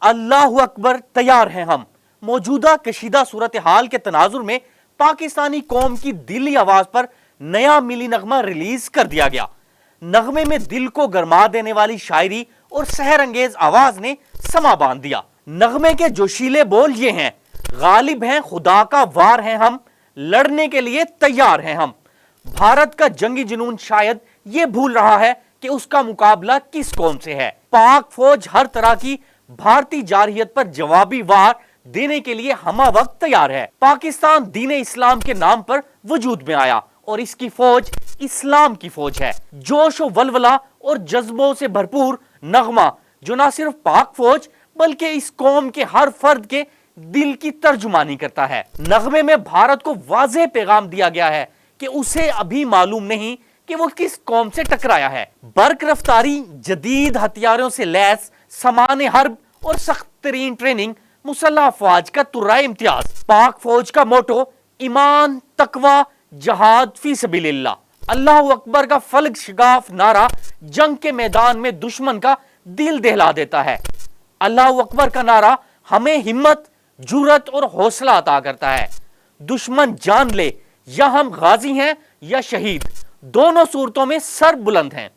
اللہ اکبر تیار ہیں ہم۔ موجودہ کشیدہ صورتحال کے تناظر میں پاکستانی قوم کی دلی آواز پر نیا ملی نغمہ ریلیز کر دیا گیا۔ نغمے میں دل کو گرما دینے والی شاعری اور سحر انگیز آواز نے سما باندھ دیا۔ نغمے کے جوشیلے بول یہ ہیں: غالب ہیں خدا کا وار ہیں ہم، لڑنے کے لیے تیار ہیں ہم۔ بھارت کا جنگی جنون شاید یہ بھول رہا ہے کہ اس کا مقابلہ کس قوم سے ہے۔ پاک فوج ہر طرح کی بھارتی جارحیت پر جوابی وار دینے کے لیے ہمہ وقت تیار ہے۔ پاکستان دین اسلام کے نام پر وجود میں آیا اور اس کی فوج اسلام کی فوج ہے۔ جوش و ولولہ اور جذبوں سے بھرپور نغمہ جو نہ صرف پاک فوج بلکہ اس قوم کے ہر فرد کے دل کی ترجمانی کرتا ہے۔ نغمے میں بھارت کو واضح پیغام دیا گیا ہے کہ اسے ابھی معلوم نہیں کہ وہ کس قوم سے ٹکرایا ہے۔ برق رفتاری، جدید ہتھیاروں سے لیس سامان حرب اور سخت ترین ٹریننگ مسلح افواج کا ترائے امتیاز۔ پاک فوج کا موٹو ایمان، تقوی، جہاد فی سبیل اللہ۔ اللہ اکبر کا فلک شگاف نعرہ جنگ کے میدان میں دشمن کا دل دہلا دیتا ہے۔ اللہ اکبر کا نعرہ ہمیں ہمت، جرأت اور حوصلہ عطا کرتا ہے۔ دشمن جان لے یا ہم غازی ہیں یا شہید، دونوں صورتوں میں سر بلند ہیں۔